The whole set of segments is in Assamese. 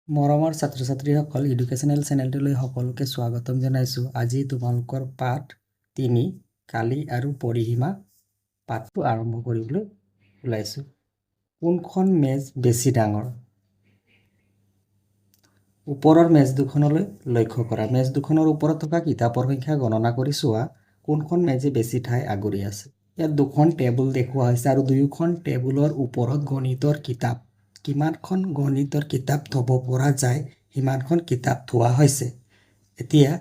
মৰমৰ ছাত্ৰ ছাত্ৰীসকল এডুকেশ্যনেল চেনেলটোলৈ সকলোকে স্বাগতম জনাইছোঁ। আজি তোমালোকৰ পাঠ ৩ কালি আৰু পৰিসীমা পাঠটো আৰম্ভ কৰিবলৈ ওলাইছোঁ। কোনখন মেজ বেছি ডাঙৰ? ওপৰৰ মেজ দুখনলৈ লক্ষ্য কৰা। মেজ দুখনৰ ওপৰত থকা কিতাপৰ সংখ্যা গণনা কৰি চোৱা কোনখন মেজে বেছি ঠাই আগুৰি আছে। ইয়াত দুখন টেবুল দেখুওৱা হৈছে আৰু দুয়োখন টেবুলৰ ওপৰত গণিতৰ কিতাপ কিমানখন গণিতৰ কিতাপ থ'ব পৰা যায় সিমানখন কিতাপ থোৱা হৈছে। এতিয়া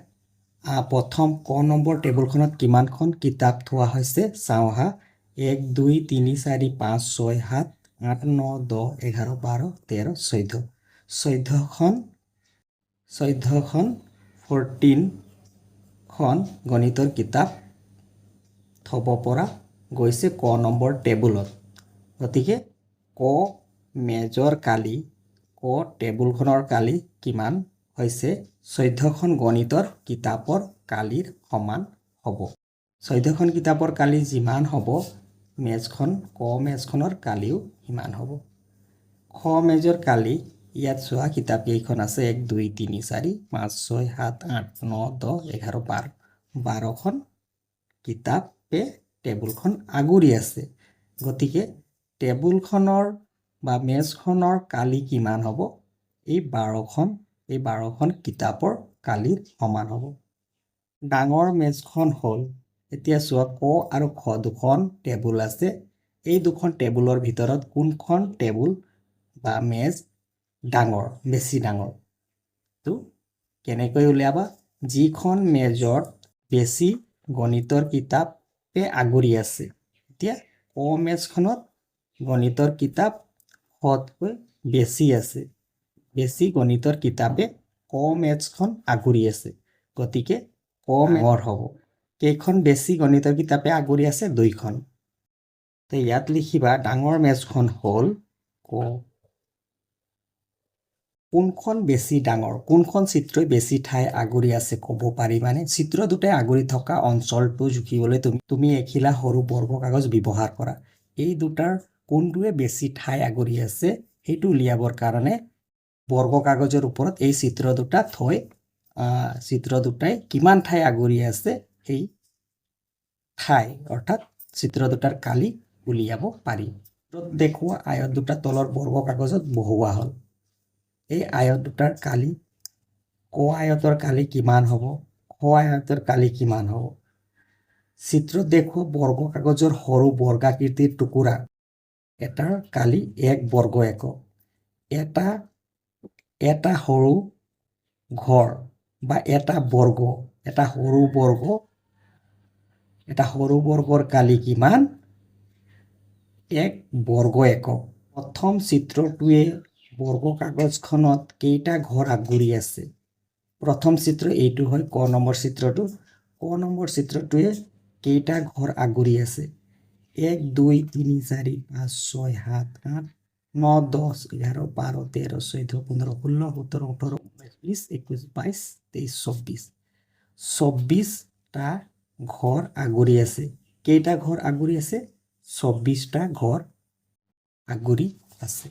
প্ৰথম ক নম্বৰ টেবুলখনত কিমানখন কিতাপ থোৱা হৈছে চাওঁ আহা। 1 2 3 4 5 6 7 8 9 10 11 12 13 14 14খন গণিতৰ কিতাপ থ'ব পৰা গৈছে ক নম্বৰ টেবুলত। গতিকে ক মেজৰ কালি ক টেবুলখনৰ কালি কিমান হৈছে 14খন গণিতৰ কিতাপৰ কালিৰ সমান হ'ব। 14খন কিতাপৰ কালি যিমান হ'ব মেজখন ক মেজখনৰ কালিও সিমান হ'ব। খ মেজৰ কালি ইয়াত চোৱা কিতাপ কেইখন আছে 1 2 3 4 5 6 7 8 9 10 11 12 12খন কিতাপে টেবুলখন আগুৰি আছে। গতিকে টেবুলখনৰ বা মেজখনৰ কালি কিমান হ'ব? এই 12খন কিতাপৰ কালিৰ সমান হ'ব। ডাঙৰ মেজখন হ'ল এতিয়া চোৱা ক আৰু খ দুখন টেবুল আছে। এই দুখন টেবুলৰ ভিতৰত কোনখন টেবুল বা মেজ ডাঙৰ বেছি ডাঙৰ? তো কেনেকৈ উলিয়াবা? যিখন মেজত বেছি গণিতৰ কিতাপে আগুৰি আছে। এতিয়া ক মেজখনত গণিতৰ কিতাপ খতকৈ বেছি আছে। বেছি গণিতৰ কিতাপে ক মেজখন আগুৰি আছে। গতিকে ক ডাঙৰ হ'ব। কেইখন বেছি গণিতৰ কিতাপে আগুৰি আছে? 2খন। তো ইয়াত লিখিবা ডাঙৰ মেজখন হ'ল ক। কোনখন বেছি ডাঙৰ? কোনখন চিত্ৰই বেছি ঠাই আগুৰি আছে ক'ব পাৰিবানে? চিত্ৰ দুটাই আগুৰি থকা অঞ্চলটো জুখিবলৈ তুমি এখিলা সৰু বৰ্গ কাগজ ব্যৱহাৰ কৰা। এই দুটাৰ কোনটোৱে বেছি ঠাই আগুৰি আছে সেইটো উলিয়াবৰ কাৰণে বৰ্গ কাগজৰ ওপৰত এই চিত্ৰ দুটা থৈ চিত্ৰ দুটাই কিমান ঠাই আগুৰি আছে সেই ঠাই অৰ্থাৎ চিত্ৰ দুটাৰ কালি উলিয়াব পাৰি। দেখুওৱা আয়ত দুটা তলৰ বৰ্গ কাগজত বহুওৱা হ'ল। এই আয়ত দুটাৰ কালি ক আয়তৰ কালি কিমান হ'ব? খ আয়তৰ কালি কিমান হ'ব? চিত্ৰত দেখুওৱা বৰ্গ কাগজৰ সৰু বৰ্গাকৃতিৰ টুকুৰা এটাৰ কালি 1 বৰ্গ একক। এটা সৰু ঘৰ বা এটা সৰু বৰ্গৰ কালি কিমান? 1 বৰ্গ একক। প্ৰথম চিত্ৰটোৱে বৰ্গ কাগজখনত কেইটা ঘৰ আগুৰি আছে? প্ৰথম চিত্ৰ এইটো হয় ক নম্বৰ চিত্ৰটো। ক নম্বৰ চিত্ৰটোৱে কেইটা ঘৰ আগুৰি আছে? 1 2 3 4 5 6 7 8 9 10 11 12 13 14 15 16 17 18 19 20 21 22 23 24টা ঘৰ আগুৰি আছে। কেইটা ঘৰ আগুৰি আছে? 24টা ঘৰ আগুৰি আছে।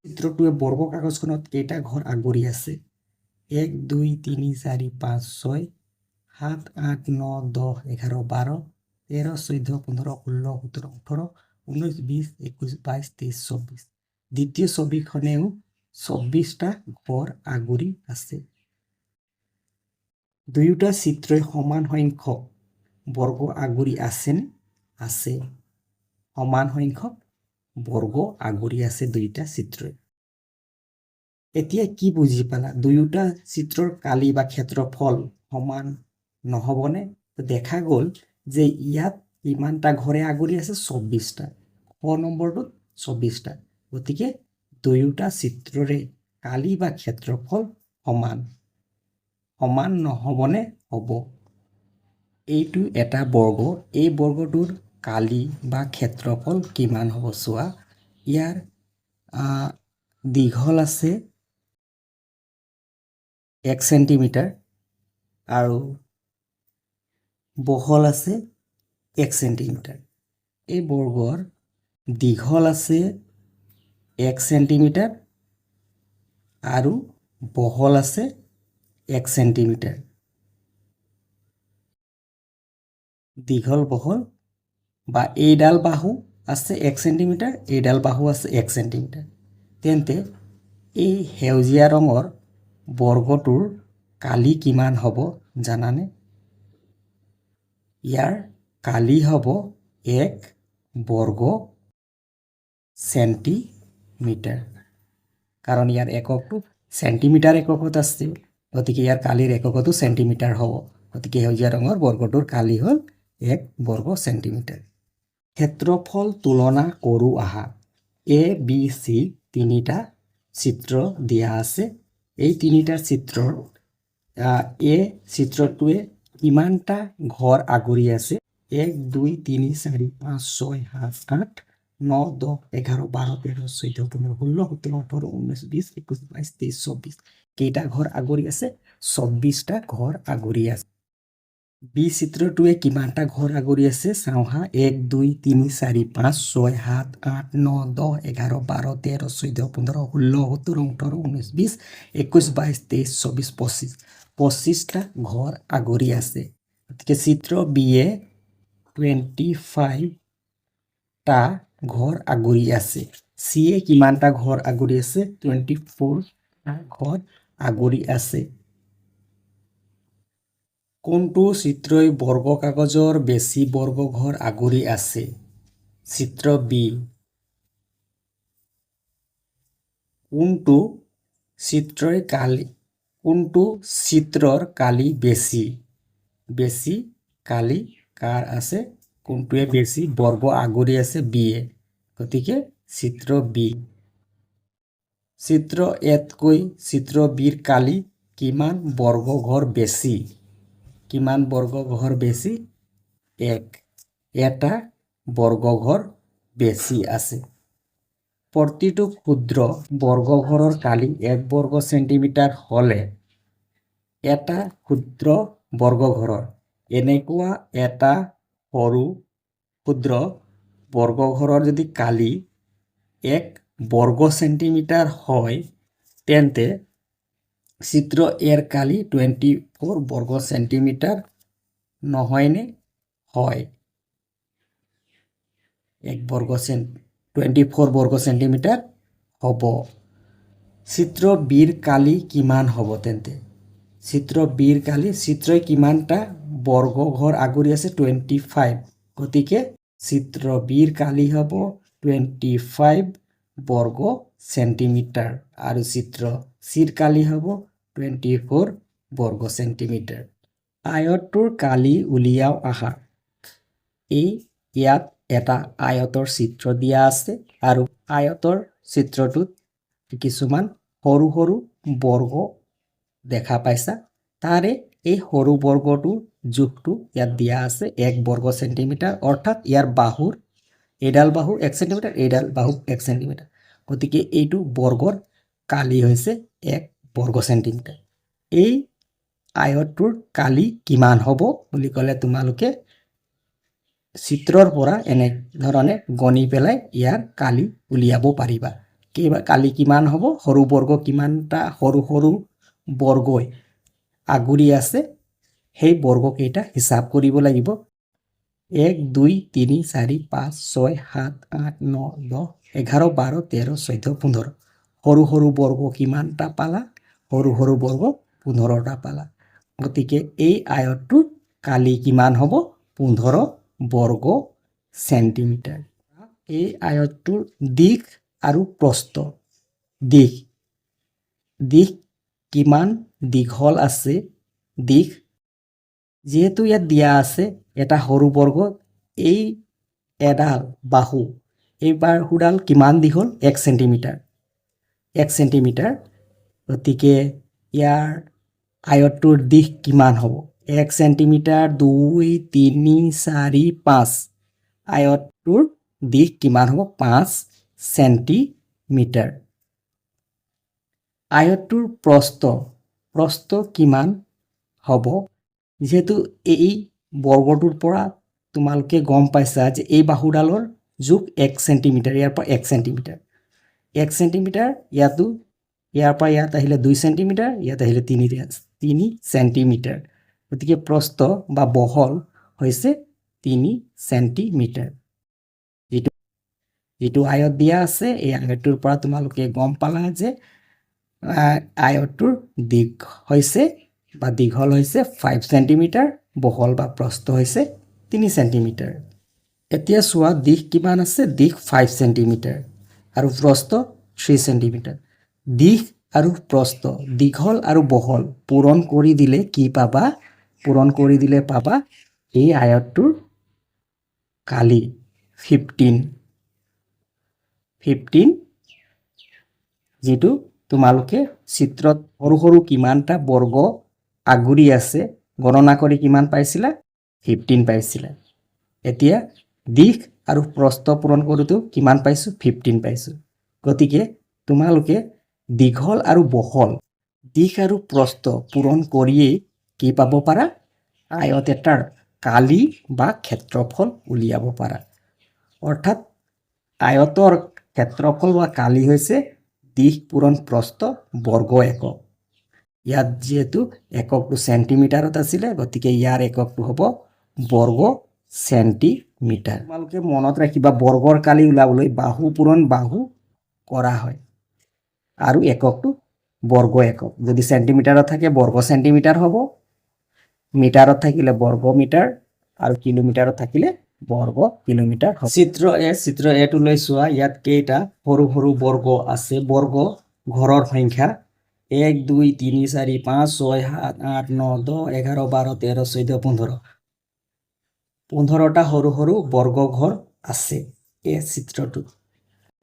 চিত্ৰটোৱে বৰ্গ কাগজখনত কেইটা ঘৰ আগুৰি আছে? 1 2 3 4 5 6 7 8 9 10 11 12 13 14 15 16 17 18 19 20 21 22 23 24। দ্বিতীয় ছবিখনেও 24টা ঘৰ আগুৰি আছে। দুয়োটা চিত্ৰই সমান সংখ্যক বৰ্গ আগুৰি আছেনে? আছে। সমান সংখ্যক বৰ্গ আগুৰি আছে দুয়োটা চিত্ৰই। এতিয়া কি বুজি পালা? দুয়োটা চিত্ৰৰ কালি বা ক্ষেত্ৰফল সমান নহ'বনে? দেখা গ'ল যে ইয়াত কিমানটা ঘৰে আগুৰি আছে? 24টা। খ নম্বৰটোত 24টা। গতিকে দুয়োটা চিত্ৰৰে কালি বা ক্ষেত্ৰফল সমান নহ'বনে? হ'ব। এইটো এটা বৰ্গ। এই বৰ্গটোৰ কালি বা ক্ষেত্ৰফল কিমান হ'ব চোৱা। ইয়াৰ দীঘল আছে 1 চেণ্টিমিটাৰ আৰু বহল আছে 1 চেণ্টিমিটাৰ। এই বৰ্গৰ দীঘল আছে 1 চেণ্টিমিটাৰ আৰু বহল আছে 1 সেন্টিমিটাৰ দীঘল বহল বা এইডাল বাহু আছে 1 সেন্টিমিটাৰ এইডাল বাহু আছে 1 সেন্টিমিটাৰ তেন্তে এই সেউজীয়া ৰঙৰ বৰ্গটোৰ কালি কিমান হ'ব জানানে ইয়াৰ কালি হ'ব 1 বৰ্গ সেন্টিমিটাৰ কাৰণ ইয়াৰ এককটো সেন্টিমিটাৰ এককত আছে গতিকে ইয়াৰ কালিৰ এককটো সেন্টিমিটাৰ হ'ব গতিকে সেউজীয়া ৰঙৰ বৰ্গটোৰ কালি হ'ল 1 বৰ্গ সেন্টিমিটাৰ ক্ষেত্ৰফল তুলনা কৰোঁ আহা এ বি চি তিনিটা চিত্ৰ দিয়া আছে এই তিনিটা চিত্ৰৰ এ চিত্ৰটোৱে কিমানটা ঘৰ আগুৰি আছে 1 2 3 4 5 6 7 8 9 10 11 12 13 14 15 16 17 18 19 20 21 22 23 24 কেইটা ঘৰ আগুৰি আছে 24টা ঘৰ আগুৰি আছে বি চিত্ৰটোৱে কিমানটা ঘৰ আগুৰি আছে চাওঁ হা 1 2 3 4 5 6 7 8 9 10 11 12 13 14 15 16 17 18 19 20 21 22 23 24 25টা ঘৰ আগুৰি আছে গতিকে চিত্ৰ বিয়ে 25টা ঘৰ আগুৰি আছে সিয়ে কিমানটা ঘৰ আগুৰি আছে 24টা ঘৰ আগুৰি আছে কোনটো চিত্ৰই বৰ্গ কাগজৰ বেছি বৰ্গ ঘৰ আগুৰি আছে চিত্ৰ বি কোনটো চিত্ৰৰ কালি বেছি কালি কাৰ আছে কোনটোৱে বেছি বৰ্গ আগুৰি আছে বিয়ে গতিকে চিত্ৰ বি চিত্ৰ এতকৈ চিত্ৰ বিৰ কালি কিমান বৰ্গ ঘৰ বেছি কিমান বৰ্গ ঘৰ বেছি 1 এটা বৰ্গ ঘৰ বেছি আছে প্ৰতিটো ক্ষুদ্ৰ বৰ্গ ঘৰৰ কালি 1 বৰ্গ সেন্টিমিটাৰ হলে এটা ক্ষুদ্ৰ বৰ্গ ঘৰৰ এনেকুৱা এটা সৰু ক্ষুদ্ৰ বৰ্গ ঘৰৰ যদি কালি 1 বৰ্গ সেন্টিমিটাৰ হয় তেন্তে চিত্ৰ এৰ কালি 24 বৰ্গ সেন্টিমিটাৰ নহয়নে হয় 24 বৰ্গ সেন্টিমিটাৰ হ'ব চিত্ৰ বিৰ কালি কিমান হ'ব তেন্তে চিত্ৰ বিৰ কালি চিত্ৰই কিমানটা বৰ্গ ঘৰ আগুৰি আছে 25 গতিকে চিত্ৰ বিৰ কালি হ'ব 25 বৰ্গ সেন্টিমিটাৰ আৰু চিত্ৰ চিৰ কালি হ'ব 24 বৰ্গ সেন্টিমিটাৰ আয়তটোৰ কালি উলিয়াও আহা ইয়াত এটা আয়তৰ চিত্ৰ দিয়া আছে আৰু আয়তৰ চিত্ৰটোত কিছুমান সৰু সৰু বৰ্গ দেখা পাইছা তাৰে এই সৰু বৰ্গটো জোখটো ইয়াত দিয়া আছে 1 বৰ্গ সেন্টিমিটাৰ অৰ্থাৎ ইয়াৰ বাহুৰ এইডাল বাহু 1 সেন্টিমিটাৰ এইডাল বাহু 1 সেন্টিমিটাৰ গতিকে এইটো বৰ্গৰ কালি হৈছে 1 বৰ্গ সেন্টিমিটাৰ এই আয়তটোৰ কালি কিমান হ'ব বুলি ক'লে তোমালোকে চিত্ৰৰ পৰা এনে ধৰণে গণি পেলাই ইয়াৰ কালি উলিয়াব পাৰিবা কালি কিমান হ'ব সৰু বৰ্গ কিমানটা সৰু সৰু বৰ্গই আগুৰি আছে সেই বৰ্গ কেইটা হিচাপ কৰিব লাগিব 1 2 3 4 5 6 7 8 9 10 11 12 13 14 15 সৰু সৰু বৰ্গ কিমানটা পালা সৰু সৰু বৰ্গ 15টা পালা গতিকে এই আয়তটোৰ কালি কিমান হ'ব 15 বৰ্গ সেন্টিমিটাৰ এই আয়তটোৰ দিশ আৰু প্ৰস্থ দিশ কিমান দীঘল আছে দিশ যেহেতু ইয়াত দিয়া আছে এটা সৰু বৰ্গ এই এডাল বাহু এই বাহুডাল কিমান দীঘল 1 সেন্টিমিটাৰ গতিকে ইয়াৰ আয়তটোৰ দিশ কিমান হ'ব 1 সেন্টিমিটাৰ 2 3 4 5 আয়তটোৰ দিশ কিমান হ'ব 5 সেন্টিমিটাৰ আয়তটোৰ প্ৰস্থ কিমান হ'ব যেহেতু এই বৰ্গটোৰ পৰা তোমালোকে গম পাইছা যে এই বাহুডালৰ জোখ 1 সেন্টিমিটাৰ ইয়াৰ পৰা 1 সেন্টিমিটাৰ ইয়াতো ইয়াৰ পৰা ইয়াত আহিলে 2 সেন্টিমিটাৰ, ইয়াত আহিলে 3 সেন্টিমিটাৰ। গতিকে প্ৰস্থ বা বহল হৈছে 3 সেন্টিমিটাৰ। যিটো আয়ত দিয়া আছে, এই আয়তটোৰ পৰা তোমালোকে গম পালা যে আয়তটোৰ দিশ হৈছে বা দীঘল হৈছে 5 সেন্টিমিটাৰ, বহল বা প্ৰস্থ হৈছে 3 সেন্টিমিটাৰ। এতিয়া চোৱা দিশ কিমান আছে, দিশ 5 সেন্টিমিটাৰ আৰু প্ৰস্থ 3 সেন্টিমিটাৰ। দিশ আৰু প্ৰস্থ, দীঘল আৰু বহল পূৰণ কৰি দিলে কি পাবা? পূৰণ কৰি দিলে পাবা এই আয়তটোৰ কালি 15, যিটো তোমালোকে চিত্ৰত সৰু সৰু কিমানটা বৰ্গ আগুৰি আছে গণনা কৰি কিমান পাইছিলা? 15 পাইছিলা। এতিয়া দিশ আৰু প্ৰস্থ পূৰণ কৰোঁতে কিমান পাইছোঁ? 15 পাইছোঁ। গতিকে তোমালোকে দীঘল আৰু বহল, দিশ আৰু প্ৰস্থ পূৰণ কৰিয়েই কি পাব পাৰা? আয়ত এটাৰ কালি বা ক্ষেত্ৰফল উলিয়াব পাৰা। অৰ্থাৎ আয়তৰ ক্ষেত্ৰফল বা কালি হৈছে দিশ পূৰণ প্ৰস্থ বৰ্গ একক। ইয়াত যিহেতু এককটো সেন্টিমিটাৰত আছিলে, গতিকে ইয়াৰ এককটো হ'ব বৰ্গ সেন্টিমিটাৰ। তোমালোকে মনত ৰাখিবা বৰ্গৰ কালি ওলাবলৈ বাহু পূৰণ বাহু কৰা হয় আৰু এককটো বৰ্গ একক। যদি সেন্টিমিটাৰত থাকে বৰ্গ সেন্টিমিটাৰ হ'ব, মিটাৰত থাকিলে বৰ্গ মিটাৰ আৰু কিলোমিটাৰত থাকিলে বৰ্গ কিলোমিটাৰ হ'ব। চিত্ৰ এটো লৈ চোৱা, ইয়াত কেইটা সৰু সৰু বৰ্গ আছে। বৰ্গ ঘৰৰ সংখ্যা 1 2 3 4 5 6 7 8 9 10 11 12 13 14 15। 15টা সৰু সৰু বৰ্গঘৰ আছে এই চিত্ৰটোত।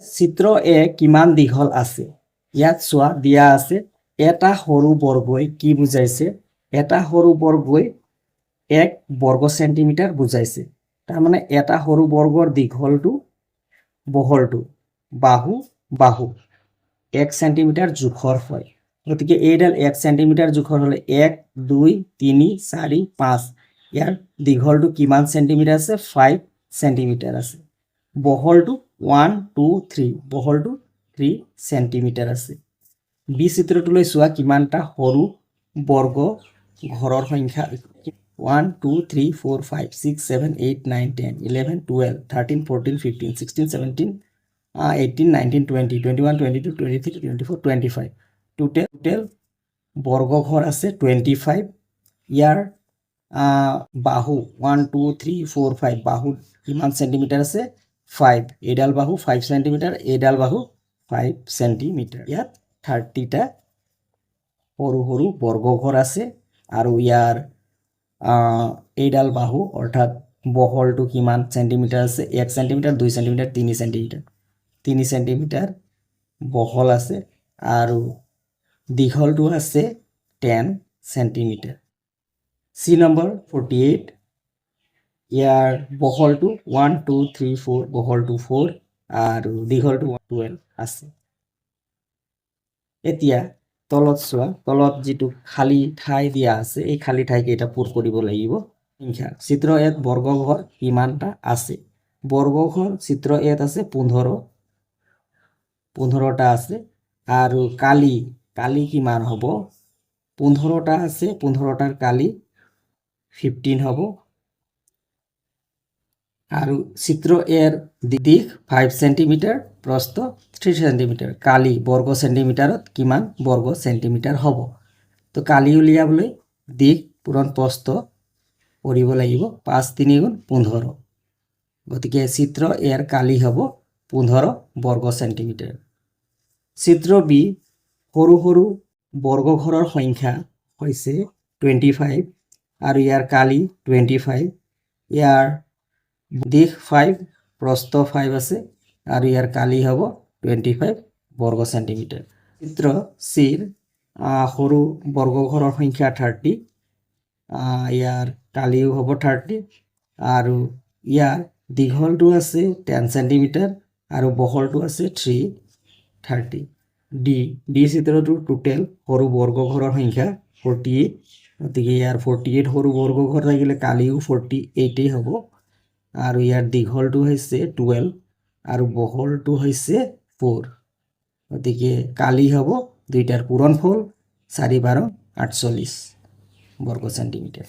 চিত্ৰ এ কিমান দীঘল আছে? ইয়াত চোৱা দিয়া আছে এটা সৰু বৰ্গই কি বুজাইছে? এটা সৰু বৰ্গই 1 বৰ্গ সেন্টিমিটাৰ বুজাইছে। তাৰমানে এটা সৰু বৰ্গৰ দীঘলটো বহলটো বাহু 1 সেন্টিমিটাৰ জোখৰ হয়। গতিকে এইডাল 1 সেন্টিমিটাৰ জোখৰ হ'লে 1 2 3 4 5, ইয়াৰ দীঘলটো কিমান সেন্টিমিটাৰ আছে? 5 সেন্টিমিটাৰ আছে। বহলটো 1 2 3, বহলটো 3 সেন্টিমিটাৰ আছে। বি চিত্ৰটোলৈ চোৱা কিমানটা সৰু বৰ্গ ঘৰৰ সংখ্যা 1 2 3 4 5 6 7 8 9 10 11 12 13 14 15 16 17 18 19 20 21 22 23 24 25। টোটেল বৰ্গঘৰ আছে 25। ইয়াৰ বাহু 1 2 3 4 5, বাহু কিমান সেন্টিমিটাৰ আছে? 5। এইডাল বাহু 5 সেন্টিমিটাৰ, এইডাল বাহু 5 সেন্টিমিটাৰ। ইয়াত 30টা সৰু সৰু বৰ্গঘৰ আছে আৰু ইয়াৰ এইডাল বাহু অৰ্থাৎ বহলটো কিমান সেন্টিমিটাৰ আছে? 1 সেন্টিমিটাৰ 2 সেন্টিমিটাৰ 3 সেন্টিমিটাৰ। 3 সেন্টিমিটাৰ বহল আছে আৰু দীঘলটো আছে 10 সেন্টিমিটাৰ। চি নম্বৰ 48, ইয়াৰ বহলটো 1 2 3 4, বহলটো 4 আৰু দীঘলটো 12 আছে। এতিয়া তলত চোৱা, তলত যিটো খালী ঠাই দিয়া আছে এই খালী ঠাইকেইটা পূৰ কৰিব লাগিব। সংখ্যা চিত্ৰ এত বৰ্গঘৰ কিমানটা আছে? বৰ্গঘৰ চিত্ৰ এত আছে 15টা আছে আৰু কালি কিমান হ'ব? 15টা আছে, 15টাৰ কালি 15 হ'ব আৰু চিত্ৰ এৰ দিশ 5 সেন্টিমিটাৰ, প্ৰস্থ 3 সেন্টিমিটাৰ। কালি বৰ্গ সেন্টিমিটাৰত কিমান বৰ্গ সেন্টিমিটাৰ হ'ব? তো কালি উলিয়াবলৈ দিশ পূৰণ প্ৰস্থ কৰিব লাগিব 5 3 গুণ 15। গতিকে চিত্ৰ এৰ কালি হ'ব 15 বৰ্গ সেন্টিমিটাৰ। চিত্ৰ বি সৰু সৰু বৰ্গঘৰৰ সংখ্যা হৈছে 25 আৰু ইয়াৰ কালি 25। ইয়াৰ দিশ 5, প্ৰস্থ 5 আছে আৰু ইয়াৰ কালি হ'ব 25 বৰ্গ সেন্টিমিটাৰ। চিত্ৰ চিৰ সৰু বৰ্গঘৰৰ সংখ্যা 30, ইয়াৰ কালিও হ'ব 30 আৰু ইয়াৰ দীঘলটো আছে 10 সেন্টিমিটাৰ আৰু বহলটো আছে 30। ডি চিত্ৰটো টোটেল সৰু বৰ্গঘৰৰ সংখ্যা 48। গতিকে ইয়াৰ 48 সৰু বৰ্গঘৰ থাকিলে কালিও 48 হ'ব আৰু ইয়াৰ দীঘলটো হৈছে 12 আৰু বহলটো হৈছে 4। গতিকে কালি হ'ব দুইটাৰ পূৰণফল 4 × 12 = 48 বৰ্গ চেণ্টিমিটাৰ।